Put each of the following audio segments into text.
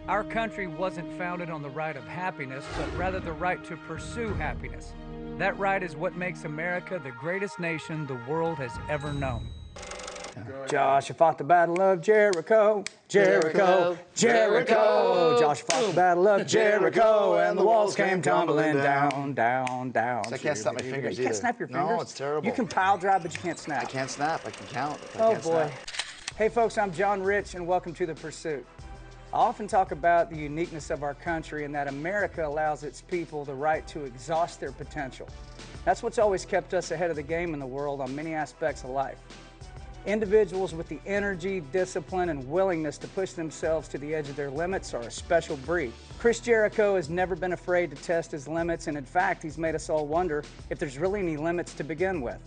Our country wasn't founded on the right of happiness, but rather the right to pursue happiness. That right is what makes America the greatest nation the world has ever known. Joshua fought the battle of Jericho, Jericho, Jericho. Joshua fought the battle of Jericho, and the walls came tumbling down, down, down. So I can't snap my fingers You either. can't snap your fingers? No, it's terrible. You can pile drive, but you can't snap. I can't snap. I can count. I Oh can't boy. Snap. Hey folks, I'm John Rich, and welcome to The Pursuit. I often talk about the uniqueness of our country and that America allows its people the right to exhaust their potential. That's what's always kept us ahead of the game in the world on many aspects of life. Individuals with the energy, discipline, and willingness to push themselves to the edge of their limits are a special breed. Chris Jericho has never been afraid to test his limits, and in fact, he's made us all wonder if there's really any limits to begin with.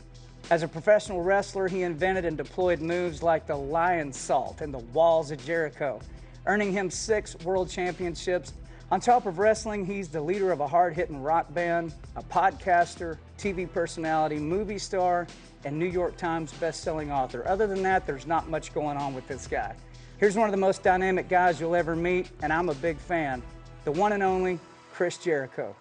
As a professional wrestler, he invented and deployed moves like the lion salt and the walls of Jericho, earning him 6 world championships. On top of wrestling, he's the leader of a hard-hitting rock band, a podcaster, TV personality, movie star, and New York Times best-selling author. Other than that, there's not much going on with this guy. Here's one of the most dynamic guys you'll ever meet, and I'm a big fan, the one and only Chris Jericho.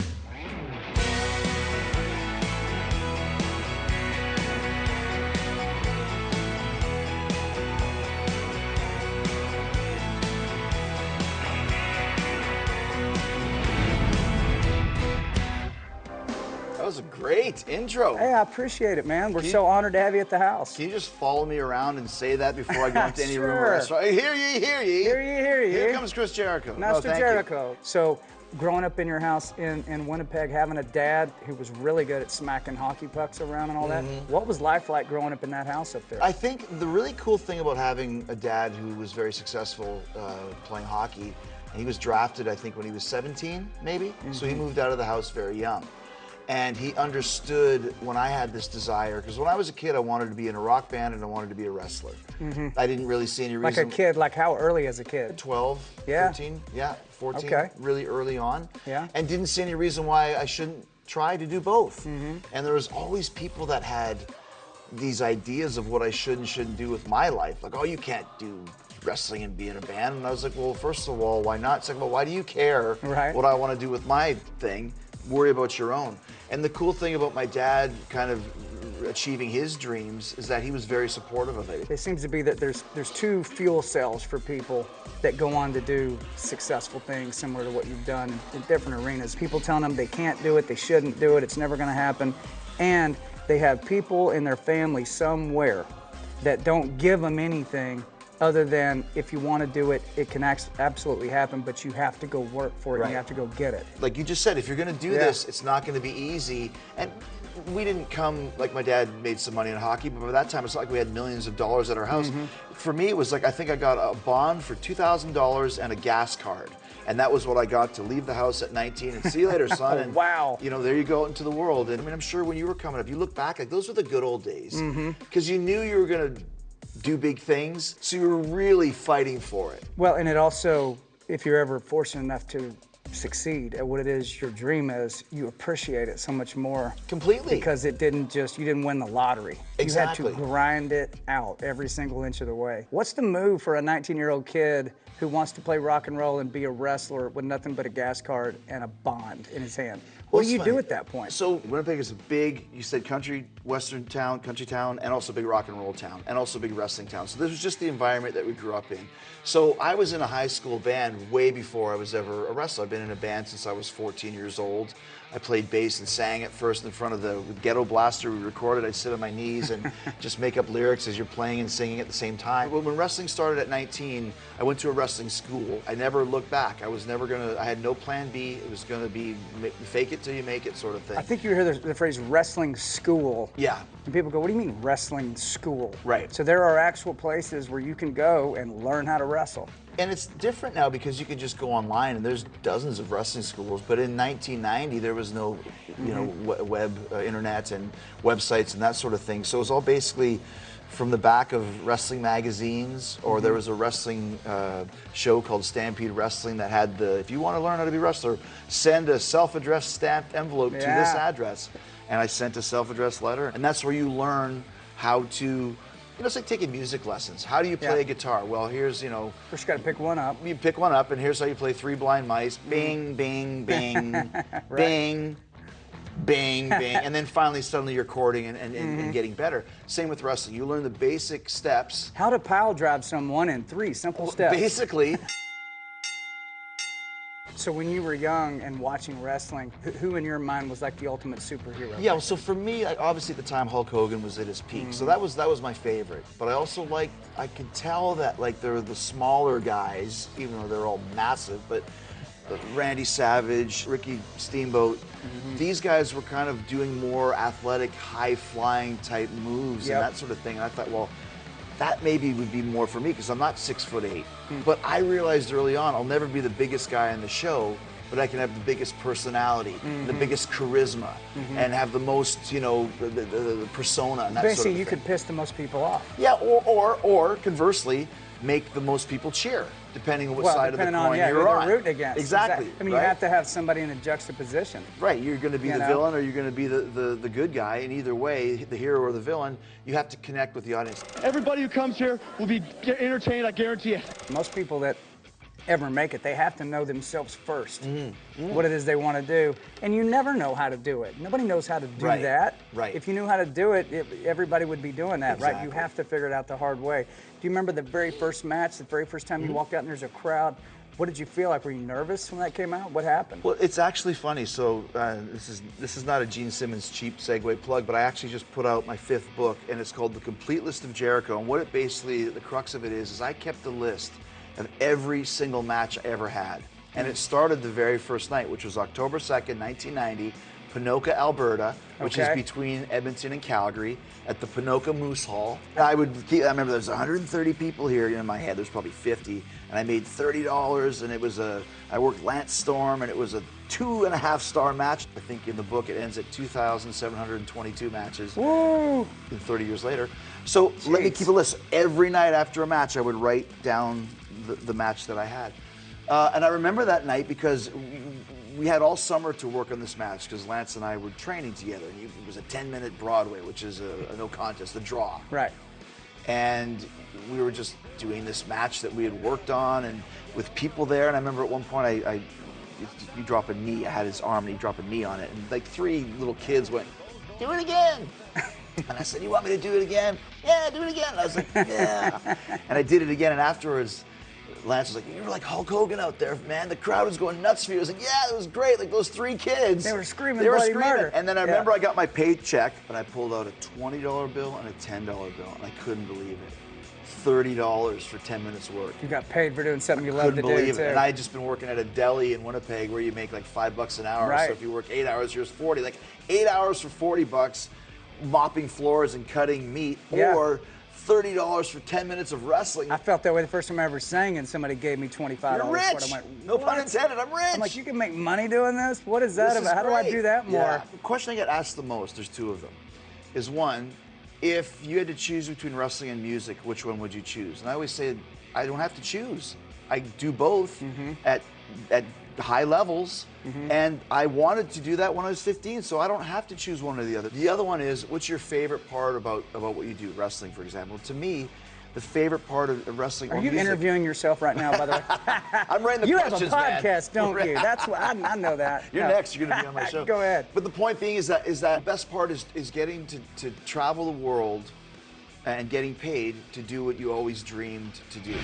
That was a great intro. Hey, I appreciate it, man. We're so honored to have you at the house. Can you just follow me around and say that before I go into any room or Sure. restaurant? Hear ye, hear ye. Hear ye, hear ye. Here comes Chris Jericho. Master thank you. Jericho. So, growing up in your house in Winnipeg, having a dad who was really good at smacking hockey pucks around and all that, what was life like growing up in that house up there? I think the really cool thing about having a dad who was very successful playing hockey, and he was drafted, I think, when he was 17, maybe. So he moved out of the house very young. And he understood when I had this desire, because when I was a kid, I wanted to be in a rock band and I wanted to be a wrestler. I didn't really see any reason. Like a kid, like how early as a kid? 12, Yeah. 13, 14, Okay. really early on. Yeah. And didn't see any reason why I shouldn't try to do both. And there was always people that had these ideas of what I should and shouldn't do with my life. Like, oh, you can't do wrestling and be in a band. And I was like, well, first of all, why not? Second of all, why do you care what I want to do with my thing? Worry about your own. And the cool thing about my dad kind of achieving his dreams is that he was very supportive of it. It seems to be that there's 2 fuel cells for people that go on to do successful things similar to what you've done in different arenas. People telling them they can't do it, they shouldn't do it, it's never going to happen. And they have people in their family somewhere that don't give them anything other than if you want to do it, it can absolutely happen, but you have to go work for it and you have to go get it. Like you just said, if you're going to do this, it's not going to be easy. And we didn't come, like my dad made some money in hockey, but by that time it's not like we had millions of dollars at our house. For me, it was like, I think I got a bond for $2,000 and a gas card. And that was what I got to leave the house at 19 and see you later, son. And, wow. You know, there you go into the world. And I mean, I'm sure when you were coming up, you look back, like those were the good old days. Because you knew you were going to do big things, so you were really fighting for it. Well, and it also, if you're ever fortunate enough to succeed at what it is your dream is, you appreciate it so much more. Completely. Because it didn't just, you didn't win the lottery. Exactly. You had to grind it out every single inch of the way. What's the move for a 19-year-old kid who wants to play rock and roll and be a wrestler with nothing but a gas card and a bond in his hand? What do you do at that point? So Winnipeg is a big, you said country, western town, country town, and also a big rock and roll town, and also a big wrestling town. So this was just the environment that we grew up in. So I was in a high school band way before I was ever a wrestler. I've been in a band since I was 14 years old. I played bass and sang at first in front of the ghetto blaster we recorded. I'd sit on my knees and just make up lyrics as you're playing and singing at the same time. When wrestling started at 19, I went to a wrestling school. I never looked back. I had no plan B. It was gonna be fake it till you make it sort of thing. I think you hear the phrase wrestling school. Yeah. And people go, what do you mean wrestling school? Right. So there are actual places where you can go and learn how to wrestle. And it's different now because you can just go online and there's dozens of wrestling schools. But in 1990, there was no, web, internet and websites and that sort of thing. So it was all basically from the back of wrestling magazines, or there was a wrestling show called Stampede Wrestling that had if you want to learn how to be a wrestler, send a self-addressed stamped envelope to this address. And I sent a self-addressed letter, and that's where you learn how to it's like taking music lessons. How do you play a guitar? Well, here's, First, got to pick one up. you pick one up, and here's how you play 3 blind mice. Bing, bing, bing, Right. bing, bing, bing, and then finally, suddenly you're chording and getting better. Same with wrestling. You learn the basic steps. How to pile drive someone in 3 simple steps. Basically. So when you were young and watching wrestling, who in your mind was like the ultimate superhero? Yeah, so for me, obviously at the time Hulk Hogan was at his peak, so that was my favorite. But I also I could tell that there were the smaller guys, even though they're all massive, but Randy Savage, Ricky Steamboat, these guys were kind of doing more athletic, high-flying type moves and that sort of thing. And I thought, well, that maybe would be more for me because I'm not 6'8". But I realized early on I'll never be the biggest guy on the show, but I can have the biggest personality, the biggest charisma, and have the most, the persona and that Basically, sort of thing. you could piss the most people off. Yeah, or conversely, make the most people cheer, depending on what side of the coin you're on. Rooting against. Exactly. I mean, you have to have somebody in a juxtaposition. Right, you're going to be the villain or you're going to be the good guy, and either way, the hero or the villain, you have to connect with the audience. Everybody who comes here will be entertained, I guarantee it. Most people that ever make it, they have to know themselves first, what it is they want to do, and you never know how to do it. Nobody knows how to do that. Right. If you knew how to do it, everybody would be doing that, right? You Exactly. have to figure it out the hard way. Do you remember the very first match, the very first time you walked out and there's a crowd? What did you feel like? Were you nervous when that came out? What happened? Well, it's actually funny. So this is not a Gene Simmons cheap segue plug, but I actually just put out my 5th book, and it's called The Complete List of Jericho. And what it basically, the crux of it is I kept a list of every single match I ever had. And it started the very first night, which was October 2nd, 1990, Ponoka, Alberta, which is between Edmonton and Calgary, at the Ponoka Moose Hall. I remember there's 130 people here in my head. There's probably 50, and I made $30, and I worked Lance Storm, and it was a 2.5-star match. I think in the book it ends at 2,722 matches. Woo! 30 years later. So let me keep a list. Every night after a match, I would write down the match that I had. And I remember that night because we had all summer to work on this match because Lance and I were training together. And it was a 10-minute Broadway, which is a no contest, a draw. Right. And we were just doing this match that we had worked on and with people there. And I remember at one point, you drop a knee. I had his arm, and he dropped a knee on it. And 3 little kids went, "Do it again." And I said, "You want me to do it again?" "Yeah, do it again." And I was like, "Yeah." And I did it again. And afterwards, Lance was like, "You were like Hulk Hogan out there, man. The crowd was going nuts for you." I was like, "Yeah, it was great. Like those 3 kids. They were screaming bloody murder. And then I remember I got my paycheck, and I pulled out a $20 bill and a $10 bill, and I couldn't believe it. $30 for 10 minutes work. You got paid for doing something you love to do, Couldn't believe too. it. And I had just been working at a deli in Winnipeg where you make like $5 an hour. Right. So if you work 8 hours, here's 40. Like 8 hours for $40, mopping floors and cutting meat, or $30 for 10 minutes of wrestling. I felt that way the first time I ever sang, and somebody gave me $25 You're for it. rich. I went, No pun intended. I'm rich. I'm like, you can make money doing this? What is that This about? is How do I great. do that more? Yeah. The question I get asked the most, there's 2 of them, is one, if you had to choose between wrestling and music, which one would you choose? And I always say, I don't have to choose. I do both at high levels, and I wanted to do that when I was 15, so I don't have to choose one or the other. The other one is, what's your favorite part about what you do, wrestling, for example? To me, the favorite part of wrestling. Are you interviewing yourself right now, by the way? I'm writing the you questions, have a podcast, man. don't you? That's what I know that. You're next. You're going to be on my show. Go ahead. But the point being is that the best part is getting to travel the world and getting paid to do what you always dreamed to do.